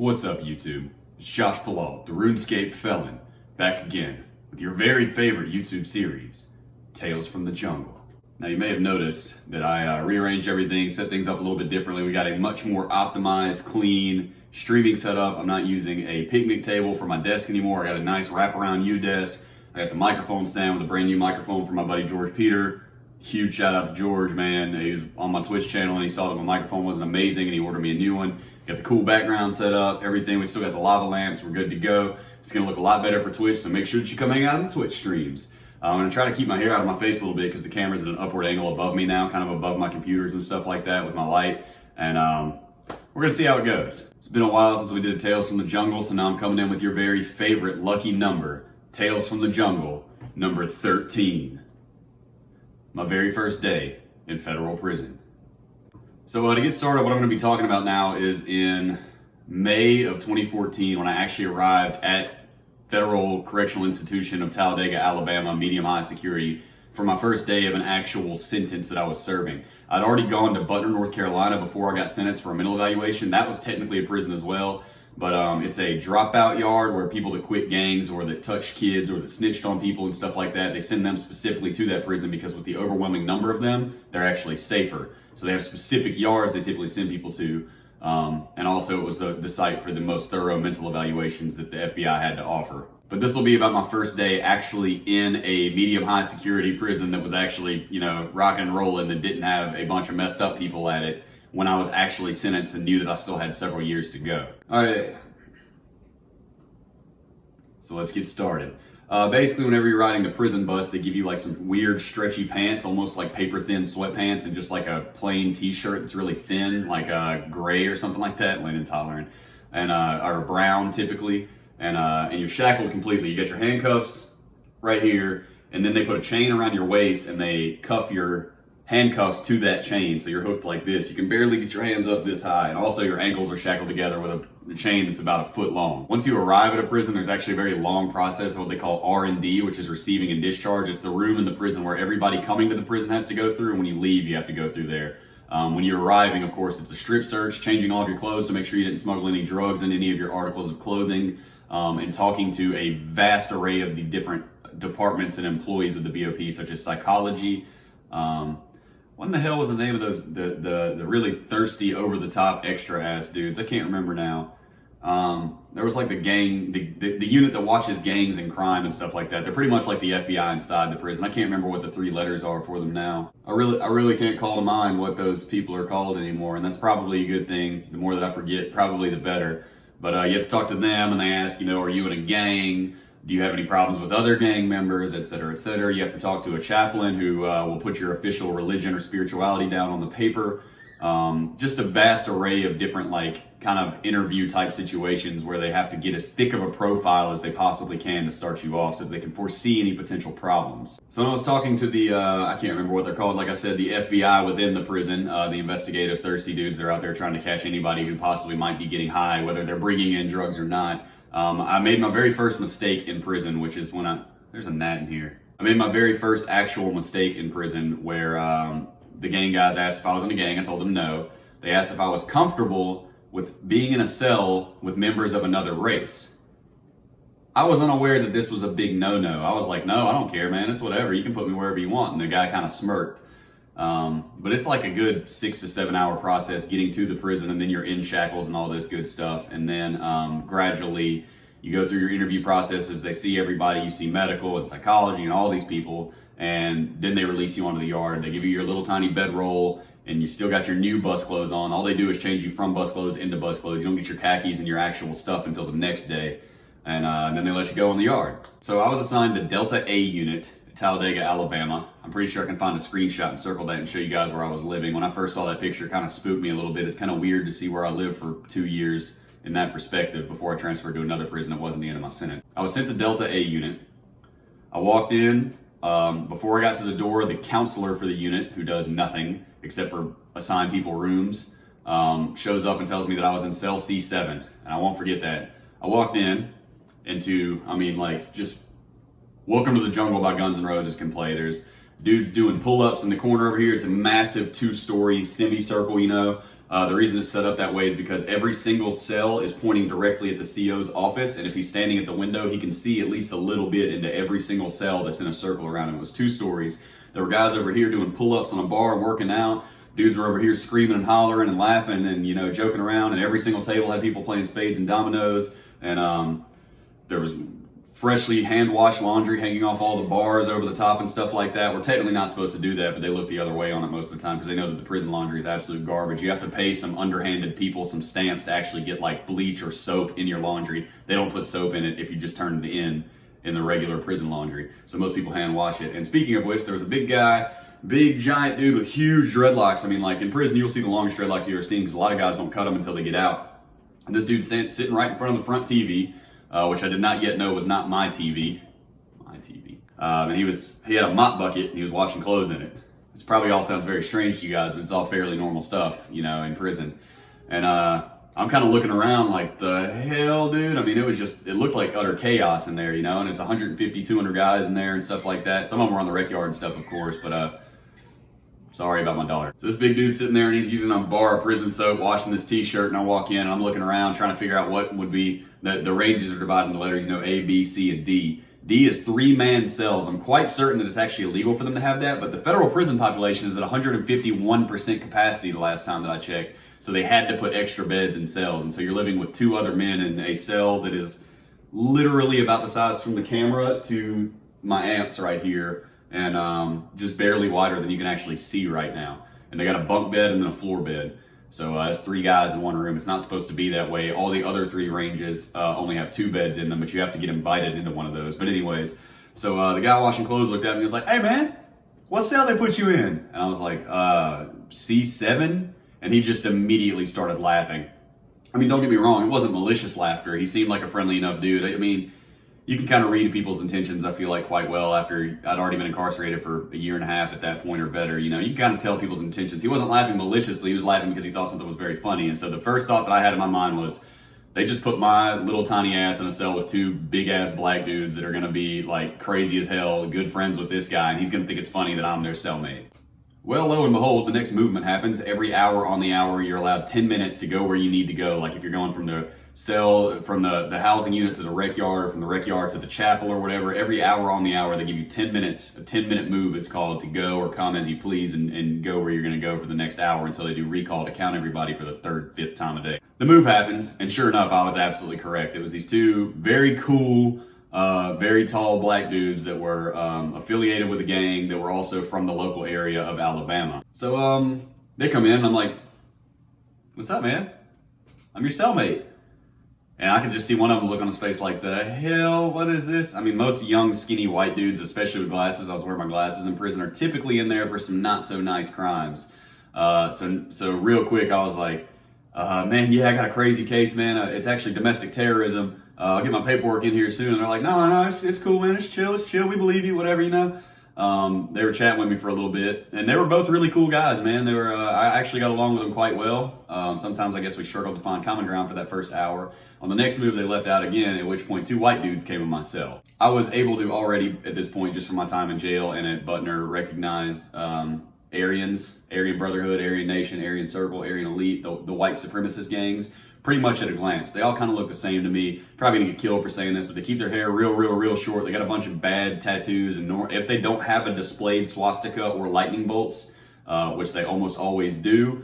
What's up, YouTube? It's Josh Palal, the RuneScape Felon, back again with your very favorite YouTube series, Tales from the Jungle. Now, you may have noticed that I rearranged everything, set things up a little bit differently. We got a much more optimized, clean streaming setup. I'm not using a picnic table for my desk anymore. I got a nice wraparound U desk. I got the microphone stand with a brand new microphone from my buddy George Peter. Huge shout out to George, man. He was on my Twitch channel and he saw that my microphone wasn't amazing and he ordered me a new one. Got the cool background set up, everything. We still got the lava lamps. We're good to go. It's going to look a lot better for Twitch, so make sure that you come hang out on the Twitch streams. I'm going to try to keep my hair out of my face a little bit because the camera's at an upward angle above me now, kind of above my computers and stuff like that with my light. And we're going to see how it goes. It's been a while since we did Tales from the Jungle, so now I'm coming in with your very favorite lucky number, Tales from the Jungle, number 13. My very first day in federal prison. So to get started, what I'm going to be talking about now is in May of 2014 when I actually arrived at Federal Correctional Institution of Talladega, Alabama, medium high security for my first day of an actual sentence that I was serving. I'd already gone to Butner, North Carolina before I got sentenced for a mental evaluation. That was technically a prison as well, but it's a dropout yard where people that quit gangs or that touched kids or that snitched on people and stuff like that, they send them specifically to that prison because with the overwhelming number of them, they're actually safer. So they have specific yards they typically send people to. And also it was the site for the most thorough mental evaluations that the FBI had to offer. But this will be about my first day actually in a medium high security prison that was actually, rocking and rolling, that didn't have a bunch of messed up people at it when I was actually sentenced and knew that I still had several years to go. All right. So let's get started. Basically, whenever you're riding the prison bus, they give you like some weird stretchy pants, almost like paper thin sweatpants, and just like a plain t-shirt that's really thin, like gray or something like that. Linen's hollering. And or brown typically. And you're shackled completely. You got your handcuffs right here, and then they put a chain around your waist and they cuff your handcuffs to that chain, so you're hooked like this. You can barely get your hands up this high, and also your ankles are shackled together with a chain that's about a foot long. Once you arrive at a prison, there's actually a very long process of what they call R&D, which is receiving and discharge. It's the room in the prison where everybody coming to the prison has to go through, and when you leave, you have to go through there. When you're arriving, of course, it's a strip search, changing all of your clothes to make sure you didn't smuggle any drugs in any of your articles of clothing, and talking to a vast array of the different departments and employees of the BOP, such as psychology. What in the hell was the name of those, the really thirsty, over-the-top, extra-ass dudes? I can't remember now. There was like the gang, the unit that watches gangs and crime and stuff like that. They're pretty much like the FBI inside the prison. I can't remember what the 3 letters are for them now. I really can't call to mind what those people are called anymore, and that's probably a good thing. The more that I forget, probably the better. But you have to talk to them, and they ask, are you in a gang? Do you have any problems with other gang members, et cetera, et cetera? You have to talk to a chaplain who will put your official religion or spirituality down on the paper. Just a vast array of different, kind of interview type situations where they have to get as thick of a profile as they possibly can to start you off so that they can foresee any potential problems. So I was talking to the, I can't remember what they're called, like I said, the FBI within the prison, the investigative thirsty dudes. They're out there trying to catch anybody who possibly might be getting high, whether they're bringing in drugs or not. I made my very first mistake in prison, which is when there's a gnat in here. I made my very first actual mistake in prison where the gang guys asked if I was in a gang. I told them no. They asked if I was comfortable with being in a cell with members of another race. I was unaware that this was a big no-no. I was like, no, I don't care, man. It's whatever. You can put me wherever you want. And the guy kind of smirked. But it's like a good 6 to 7 hour process getting to the prison, and then you're in shackles and all this good stuff. And then gradually you go through your interview processes. They see everybody. You see medical and psychology and all these people. And then they release you onto the yard. They give you your little tiny bedroll, and you still got your new bus clothes on. All they do is change you from bus clothes into bus clothes. You don't get your khakis and your actual stuff until the next day. And then they let you go on the yard. So I was assigned to Delta A unit, Talladega, Alabama. I'm pretty sure I can find a screenshot and circle that and show you guys where I was living. When I first saw that picture, it kind of spooked me a little bit. It's kind of weird to see where I lived for 2 years in that perspective before I transferred to another prison that wasn't the end of my sentence. I was sent to Delta A unit. I walked in. Before I got to the door, the counselor for the unit, who does nothing except for assign people rooms, shows up and tells me that I was in cell C7. And I won't forget that. I walked in into, just Welcome to the Jungle by Guns N' Roses can play. There's dudes doing pull-ups in the corner over here. It's a massive 2-story semicircle, The reason it's set up that way is because every single cell is pointing directly at the CO's office, and if he's standing at the window, he can see at least a little bit into every single cell that's in a circle around him. It was 2 stories. There were guys over here doing pull-ups on a bar and working out. Dudes were over here screaming and hollering and laughing and, you know, joking around, and every single table had people playing spades and dominoes, and there was freshly hand-washed laundry hanging off all the bars over the top and stuff like that. We're technically not supposed to do that, but they look the other way on it most of the time because they know that the prison laundry is absolute garbage. You have to pay some underhanded people some stamps to actually get like bleach or soap in your laundry. They don't put soap in it if you just turn it in the regular prison laundry. So most people hand wash it. And speaking of which, there was a big guy, big giant dude with huge dreadlocks. I mean, like in prison, you'll see the longest dreadlocks you've ever seen because a lot of guys don't cut them until they get out. And this dude's sitting right in front of the front TV. Which I did not yet know was not my TV. And he had a mop bucket and he was washing clothes in it. This probably all sounds very strange to you guys, but it's all fairly normal stuff, you know, in prison. And I'm kind of looking around like, the hell, dude? I mean, it looked like utter chaos in there, you know, and it's 150, 200 guys in there and stuff like that. Some of them were on the rec yard and stuff, of course, but sorry about my daughter. So this big dude's sitting there and he's using a bar of prison soap, washing this t-shirt, and I walk in and I'm looking around trying to figure out what would be, the ranges are divided into letters, you know, A, B, C, and D. D is 3-man cells. I'm quite certain that it's actually illegal for them to have that, but the federal prison population is at 151% capacity the last time that I checked. So they had to put extra beds in cells. And so you're living with 2 other men in a cell that is literally about the size from the camera to my amps right here, and just barely wider than you can actually see right now. And they got a bunk bed and then a floor bed. So that's 3 guys in one room. It's not supposed to be that way. All the other 3 ranges only have 2 beds in them, but you have to get invited into one of those. But anyways, so the guy washing clothes looked at me and was like, "Hey man, what cell they put you in?" And I was like, C7? And he just immediately started laughing. I mean, don't get me wrong, it wasn't malicious laughter. He seemed like a friendly enough dude. I mean, you can kind of read people's intentions, I feel like, quite well after I'd already been incarcerated for a year and a half at that point or better. You know, you can kind of tell people's intentions. He wasn't laughing maliciously. He was laughing because he thought something was very funny. And so the first thought that I had in my mind was, they just put my little tiny ass in a cell with 2 big ass black dudes that are going to be like crazy as hell, good friends with this guy, and he's going to think it's funny that I'm their cellmate. Well, lo and behold, the next movement happens. Every hour on the hour, you're allowed 10 minutes to go where you need to go. Like if you're going from the cell, from the housing unit to the rec yard, or from the rec yard to the chapel or whatever, every hour on the hour, they give you 10 minutes, a 10-minute move it's called, to go or come as you please and go where you're going to go for the next hour until they do recall to count everybody for the 3rd, 5th time a day. The move happens, and sure enough, I was absolutely correct. It was these 2 very cool, very tall black dudes that were affiliated with a gang that were also from the local area of Alabama. So they come in and I'm like, "What's up, man? I'm your cellmate." And I could just see one of them look on his face like, "The hell, what is this?" I mean, most young, skinny white dudes, especially with glasses, I was wearing my glasses in prison, are typically in there for some not so nice crimes. So real quick, I was like, "Man, yeah, I got a crazy case, man. It's actually domestic terrorism. I'll get my paperwork in here soon." And they're like, no, it's cool, man. It's chill. We believe you, whatever, you know. They were chatting with me for a little bit, and they were both really cool guys, man. They were, I actually got along with them quite well. Sometimes I guess we struggled to find common ground for that first hour. On the next move, they left out again, at which point 2 white dudes came in my cell. I was able to already, at this point, just from my time in jail and at Butner, recognize Aryans, Aryan Brotherhood, Aryan Nation, Aryan Circle, Aryan Elite, the white supremacist gangs, pretty much at a glance. They all kind of look the same to me. Probably gonna get killed for saying this, but they keep their hair real short. They got a bunch of bad tattoos, and if they don't have a displayed swastika or lightning bolts, which they almost always do,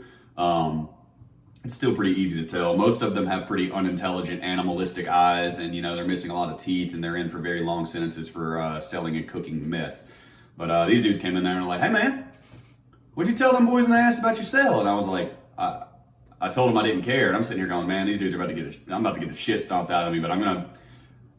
it's still pretty easy to tell. Most of them have pretty unintelligent, animalistic eyes, and you know, they're missing a lot of teeth, and they're in for very long sentences for selling and cooking meth. But these dudes came in there and were like, "Hey man, what'd you tell them boys in the ass about your cell?" And I was like, I told them I didn't care, and I'm sitting here going, "Man, these dudes are I'm about to get the shit stomped out of me, but I'm gonna,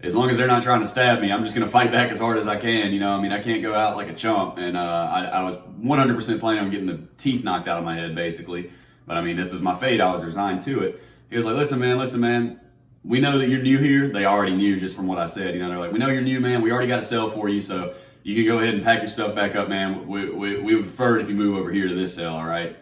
as long as they're not trying to stab me, I'm just gonna fight back as hard as I can, you know. I mean, I can't go out like a chump." And I was 100% planning on getting the teeth knocked out of my head, basically. But I mean, this is my fate. I was resigned to it. He was like, listen, man, we know that you're new here." They already knew just from what I said, you know. They're like, "We know you're new, man. We already got a cell for you, so you can go ahead and pack your stuff back up, man. We would prefer it if you move over here to this cell, all right?"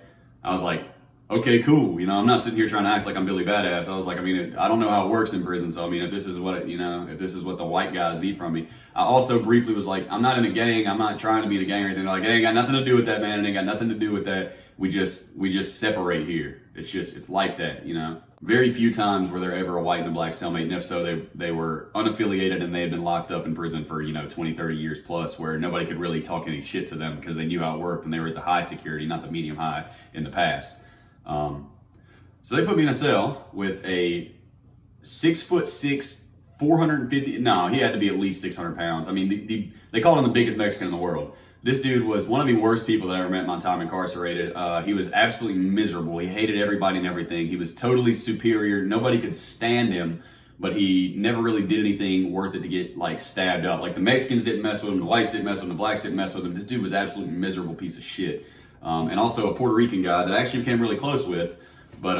I was like, "Okay, cool." You know, I'm not sitting here trying to act like I'm Billy Badass. I was like, I mean, I don't know how it works in prison. So, I mean, if this is what, if this is what the white guys need from me. I also briefly was like, "I'm not in a gang. I'm not trying to be in a gang or anything." They're like, "It ain't got nothing to do with that, man. It ain't got nothing to do with that. We just separate here." It's like that, you know. Very few times were there ever a white and a black cellmate, and if so, they were unaffiliated and they had been locked up in prison for, 20, 30 years plus, where nobody could really talk any shit to them because they knew how it worked and they were at the high security, not the medium high in the past. So they put me in a cell with a 6'6", 450. No, he had to be at least 600 pounds. I mean, they called him the biggest Mexican in the world. This dude was one of the worst people that I ever met in my time incarcerated. He was absolutely miserable. He hated everybody and everything. He was totally superior. Nobody could stand him, but he never really did anything worth it to get like stabbed up. Like the Mexicans didn't mess with him, the whites didn't mess with him, the blacks didn't mess with him. This dude was absolutely miserable piece of shit. And also a Puerto Rican guy that I actually became really close with, but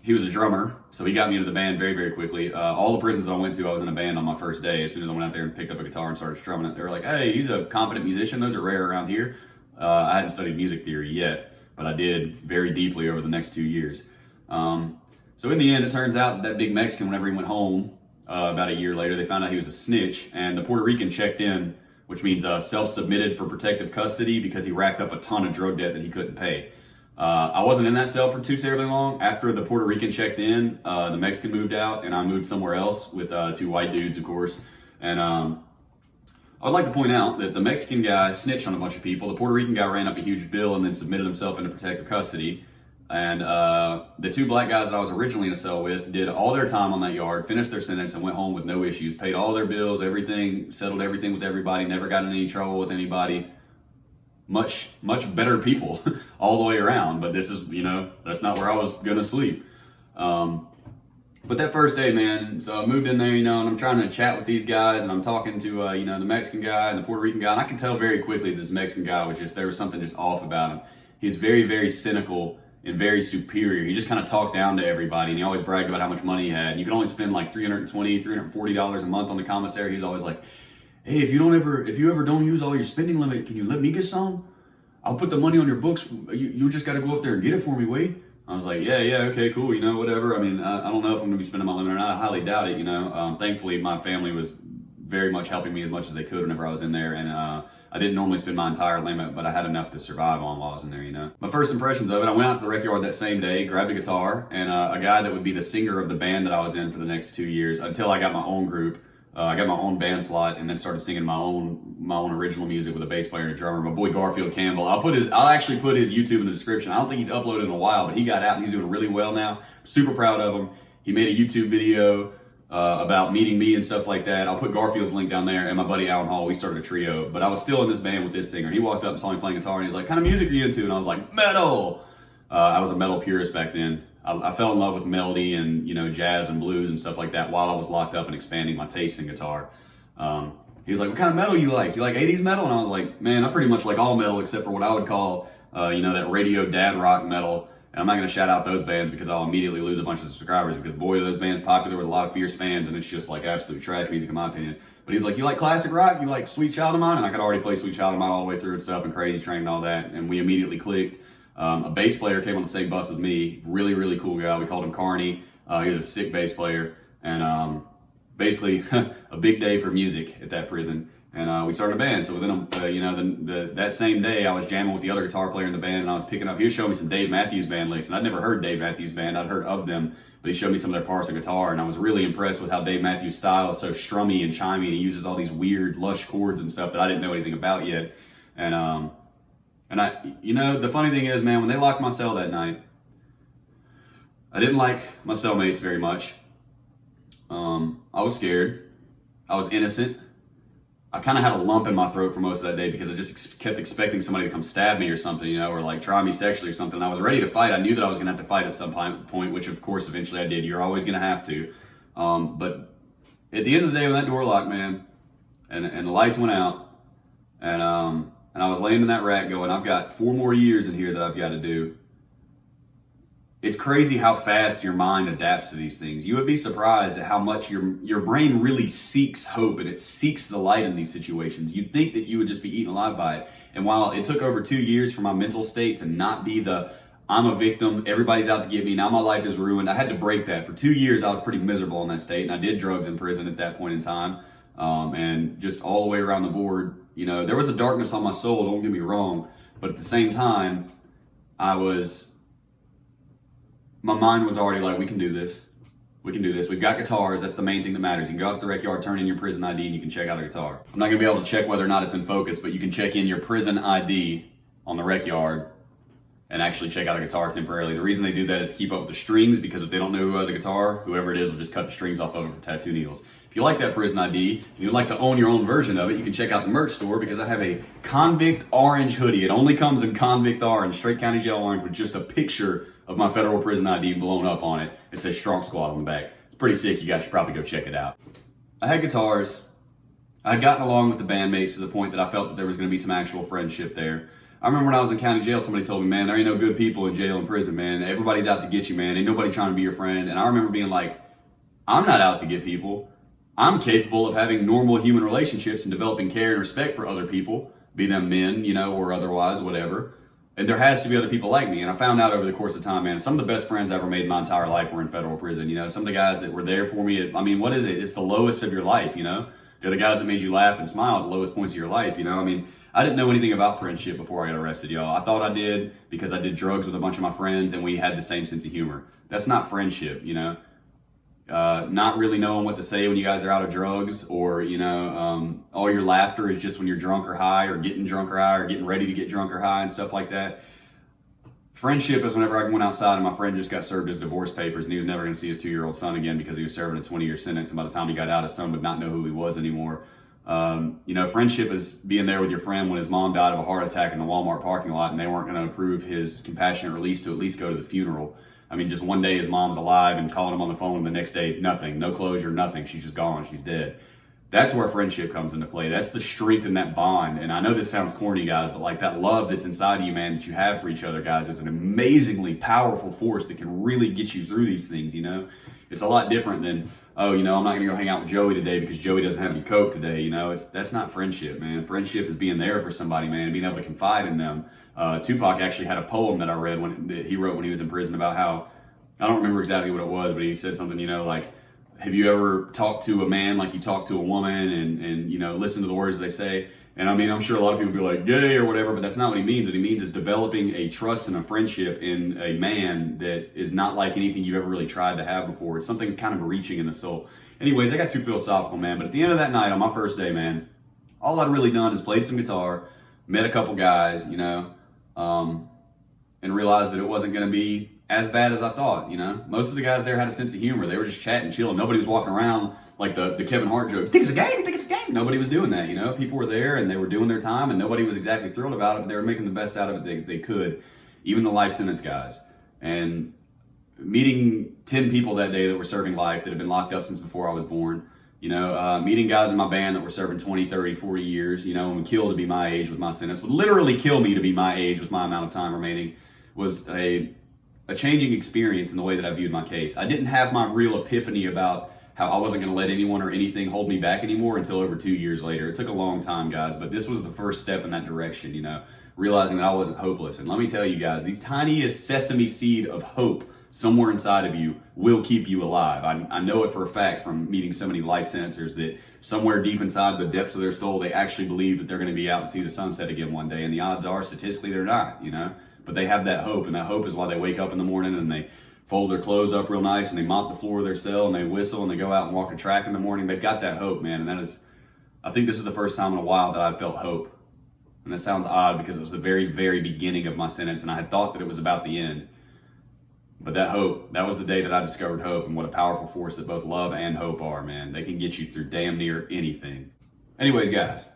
he was a drummer, so he got me into the band very, very quickly. All the prisons that I went to, I was in a band on my first day. As soon as I went out there and picked up a guitar and started strumming it, they were like, hey, he's a competent musician. Those are rare around here. I hadn't studied music theory yet, but I did very deeply over the next 2 years. So in the end, it turns out that big Mexican, whenever he went home about a year later, they found out he was a snitch, and the Puerto Rican checked in, which means self-submitted for protective custody because he racked up a ton of drug debt that he couldn't pay. I wasn't in that cell for too terribly long. After the Puerto Rican checked in, the Mexican moved out, and I moved somewhere else with 2 white dudes, of course. And I would like to point out that the Mexican guy snitched on a bunch of people. The Puerto Rican guy ran up a huge bill and then submitted himself into protective custody. And the 2 black guys that I was originally in a cell with did all their time on that yard, finished their sentence, and went home with no issues. Paid all their bills, everything, settled everything with everybody, never got in any trouble with anybody. Much better people all the way around, but this is, that's not where I was gonna sleep. But that first day, man, so I moved in there, and I'm trying to chat with these guys, and I'm talking to, the Mexican guy and the Puerto Rican guy, and I could tell very quickly this Mexican guy there was something just off about him. He's very, very cynical and very superior. He just kind of talked down to everybody, and he always bragged about how much money he had. And you could only spend like $320, $340 a month on the commissary. He's always like, hey, if you ever don't use all your spending limit, can you let me get some? I'll put the money on your books. You just got to go up there and get it for me, Wade. I was like, yeah, okay, cool, whatever. I mean, I don't know if I'm going to be spending my limit or not. I highly doubt it, Thankfully, my family was very much helping me as much as they could whenever I was in there. And I didn't normally spend my entire limit, but I had enough to survive on while I was in there, My first impressions of it, I went out to the rec yard that same day, grabbed a guitar, and a guy that would be the singer of the band that I was in for the next 2 years until I got my own group. I got my own band slot and then started singing my own original music with a bass player and a drummer. My boy Garfield Campbell. I'll actually put his YouTube in the description. I don't think he's uploaded in a while, but he got out and he's doing really well now. Super proud of him. He made a YouTube video about meeting me and stuff like that. I'll put Garfield's link down there, and my buddy Alan Hall. We started a trio, but I was still in this band with this singer. He walked up and saw me playing guitar, and he's like, "What kind of music are you into?" And I was like, "Metal." I was a metal purist back then. I fell in love with melody and jazz and blues and stuff like that while I was locked up and expanding my taste in guitar. He was like, "What kind of metal you like? You like 80s metal?" And I was like, "Man, I pretty much like all metal except for what I would call, that radio dad rock metal." And I'm not going to shout out those bands because I'll immediately lose a bunch of subscribers because boy, are those bands popular with a lot of fierce fans, and it's just like absolute trash music in my opinion. But he's like, "You like classic rock? You like Sweet Child of Mine?" And I could already play Sweet Child of Mine all the way through and stuff and Crazy Train and all that. And we immediately clicked. A bass player came on the same bus as me. Really, really cool guy. We called him Carney. He was a sick bass player. And basically a big day for music at that prison. And we started a band. So within that same day, I was jamming with the other guitar player in the band, and I was picking up. He was showing me some Dave Matthews Band licks, and I'd never heard Dave Matthews Band. I'd heard of them, but he showed me some of their parts on guitar, and I was really impressed with how Dave Matthews' style is so strummy and chimey, and he uses all these weird, lush chords and stuff that I didn't know anything about yet. And the funny thing is, man, when they locked my cell that night, I didn't like my cellmates very much. I was scared. I was innocent. I kind of had a lump in my throat for most of that day because I just kept expecting somebody to come stab me or something, or like try me sexually or something. I was ready to fight. I knew that I was going to have to fight at some point, which of course eventually I did. You're always going to have to. But at the end of the day, when that door locked, man, and the lights went out, and I was laying in that rack going, I've got 4 more years in here that I've got to do. It's crazy how fast your mind adapts to these things. You would be surprised at how much your brain really seeks hope and it seeks the light in these situations. You'd think that you would just be eaten alive by it. And while it took over 2 years for my mental state to not be I'm a victim, everybody's out to get me, now my life is ruined, I had to break that. For 2 years, I was pretty miserable in that state, and I did drugs in prison at that point in time. And just all the way around the board, there was a darkness on my soul, don't get me wrong, but at the same time, I was my mind was already like, we can do this. We can do this. We've got guitars. That's the main thing that matters. You can go out to the rec yard, turn in your prison ID, and you can check out a guitar. I'm not going to be able to check whether or not it's in focus, but you can check in your prison ID on the rec yard and actually check out a guitar temporarily. The reason they do that is to keep up with the strings, because if they don't know who has a guitar, whoever it is will just cut the strings off of it for tattoo needles. If you like that prison ID and you'd like to own your own version of it, you can check out the merch store, because I have a convict orange hoodie. It only comes in convict orange, straight county jail orange, with just a picture of my federal prison ID blown up on it. It says Strong Squad on the back. It's pretty sick. You guys should probably go check it out. I had guitars. I had gotten along with the bandmates to the point that I felt that there was going to be some actual friendship there. I remember when I was in county jail, somebody told me, man, there ain't no good people in jail and prison, man. Everybody's out to get you, man. Ain't nobody trying to be your friend. And I remember being like, I'm not out to get people. I'm capable of having normal human relationships and developing care and respect for other people, be them men, you know, or otherwise, whatever. And there has to be other people like me. And I found out over the course of time, man, some of the best friends I ever made in my entire life were in federal prison. You know, some of the guys that were there for me, I mean, what is it? It's the lowest of your life, you know? They're the guys that made you laugh and smile at the lowest points of your life, you know? I mean, I didn't know anything about friendship before I got arrested, y'all. I thought I did because I did drugs with a bunch of my friends and we had the same sense of humor. That's not friendship, you know? Not really knowing what to say when you guys are out of drugs, or, you know, all your laughter is just when you're drunk or high, or getting drunk or high, or getting ready to get drunk or high and stuff like that. Friendship is whenever I went outside and my friend just got served his divorce papers and he was never going to see his 2-year-old son again because he was serving a 20-year sentence, and by the time he got out, his son would not know who he was anymore. You know, friendship is being there with your friend when his mom died of a heart attack in the Walmart parking lot and they weren't going to approve his compassionate release to at least go to the funeral. I mean, just one day his mom's alive and calling him on the phone, and the next day, nothing, no closure, nothing. She's just gone, she's dead. That's where friendship comes into play. That's the strength in that bond. And I know this sounds corny, guys, but like that love that's inside of you, man, that you have for each other, guys, is an amazingly powerful force that can really get you through these things, you know? It's a lot different than, oh, you know, I'm not going to go hang out with Joey today because Joey doesn't have any Coke today, you know? That's not friendship, man. Friendship is being there for somebody, man, and being able to confide in them. Tupac actually had a poem that I read that he wrote when he was in prison about how, I don't remember exactly what it was, but he said something, you know, like, have you ever talked to a man like you talk to a woman, and you know, listen to the words they say? And I mean, I'm sure a lot of people be like, gay or whatever, but that's not what he means. What he means is developing a trust and a friendship in a man that is not like anything you've ever really tried to have before. It's something kind of reaching in the soul. Anyways, I got too philosophical, man. But at the end of that night, on my first day, man, all I'd really done is played some guitar, met a couple guys, you know, and realized that it wasn't going to be as bad as I thought, you know. Most of the guys there had a sense of humor. They were just chatting, chilling. Nobody was walking around like the Kevin Hart joke, you think it's a gang? You think it's a gang? Nobody was doing that, you know. People were there and they were doing their time, and nobody was exactly thrilled about it, but they were making the best out of it they could, even the life sentence guys. And meeting 10 people that day that were serving life that had been locked up since before I was born, you know, meeting guys in my band that were serving 20, 30, 40 years, you know, and would kill to be my age with my sentence, would literally kill me to be my age with my amount of time remaining, was a changing experience in the way that I viewed my case. I didn't have my real epiphany about how I wasn't going to let anyone or anything hold me back anymore until over 2 years later. It took a long time, guys, but this was the first step in that direction, you know, realizing that I wasn't hopeless. And let me tell you guys, the tiniest sesame seed of hope somewhere inside of you will keep you alive. I know it for a fact from meeting so many life sentencers that somewhere deep inside the depths of their soul, they actually believe that they're going to be out and see the sunset again one day. And the odds are, statistically, they're not, you know. But they have that hope, and that hope is why they wake up in the morning and they fold their clothes up real nice and they mop the floor of their cell and they whistle and they go out and walk a track in the morning. They've got that hope, man. And that is, I think this is the first time in a while that I've felt hope. And it sounds odd because it was the very, very beginning of my sentence and I had thought that it was about the end. But that hope, that was the day that I discovered hope, and what a powerful force that both love and hope are, man. They can get you through damn near anything. Anyways, guys.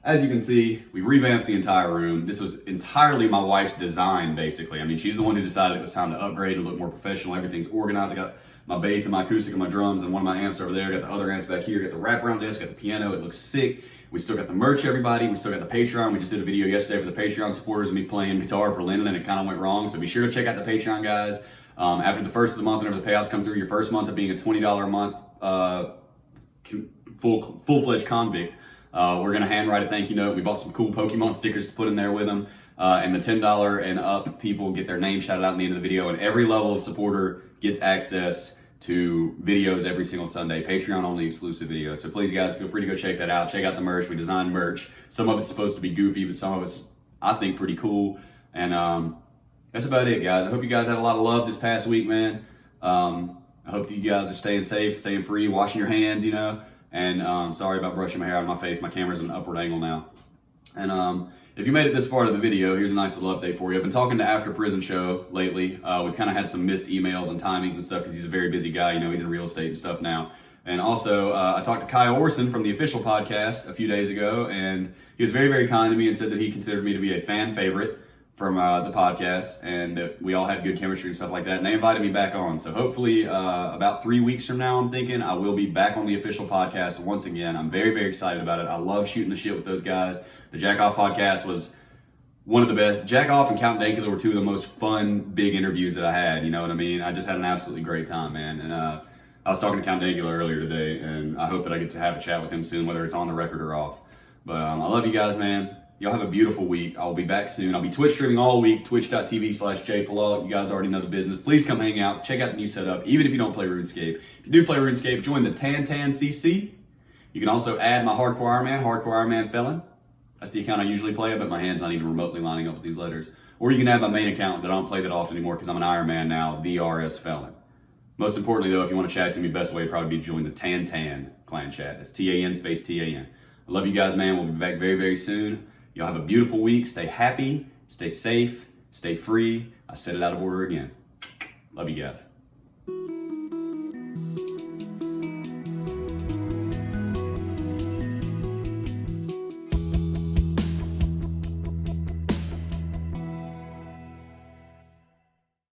As you can see, we've revamped the entire room. This was entirely my wife's design, basically. I mean, she's the one who decided it was time to upgrade and look more professional. Everything's organized. I got my bass and my acoustic and my drums and one of my amps over there. Got the other amps back here. Got the wraparound disc. Got the piano. It looks sick. We still got the merch, everybody. We still got the Patreon. We just did a video yesterday for the Patreon supporters of me playing guitar for Lyndon, and it kind of went wrong. So be sure to check out the Patreon, guys. After the first of the month, whenever the payouts come through, your first month of being a $20 a month full-fledged convict, we're going to handwrite a thank you note. We bought some cool Pokemon stickers to put in there with them. And the $10 and up people get their name shouted out in the end of the video. And every level of supporter gets access to videos every single Sunday. Patreon only exclusive videos. So please, guys, feel free to go check that out. Check out the merch. We designed merch. Some of it's supposed to be goofy, but some of it's, I think, pretty cool. And that's about it, guys. I hope you guys had a lot of love this past week, man. I hope that you guys are staying safe, staying free, washing your hands, you know. And sorry about brushing my hair out of my face. My camera's in an upward angle now. And if you made it this far to the video, here's a nice little update for you. I've been talking to After Prison Show lately. We've kind of had some missed emails and timings and stuff because he's a very busy guy. You know, he's in real estate and stuff now. And also, I talked to Kyle Orson from the official podcast a few days ago, and he was very, very kind to me and said that he considered me to be a fan favorite from the podcast, and that we all had good chemistry and stuff like that. And they invited me back on. So hopefully, about 3 weeks from now, I'm thinking I will be back on the official podcast once again. I'm very, very excited about it. I love shooting the shit with those guys. The Jack Off podcast was one of the best. Jack Off and Count Dankula were two of the most fun, big interviews that I had. You know what I mean? I just had an absolutely great time, man. And I was talking to Count Dankula earlier today, and I hope that I get to have a chat with him soon, whether it's on the record or off. But I love you guys, man. Y'all have a beautiful week. I'll be back soon. I'll be Twitch streaming all week, twitch.tv/jpalal. You guys already know the business. Please come hang out. Check out the new setup, even if you don't play RuneScape. If you do play RuneScape, join the Tan CC. You can also add my Hardcore Iron Man Felon. That's the account I usually play. I bet my hand's not even remotely lining up with these letters. Or you can add my main account that I don't play that often anymore because I'm an Iron Man now, the RS Felon. Most importantly, though, if you want to chat to me, best way would probably be to join the Tan clan chat. That's TAN space TAN. I love you guys, man. We'll be back very, very soon. Y'all have a beautiful week. Stay happy, stay safe, stay free. I said it out of order again. Love you guys.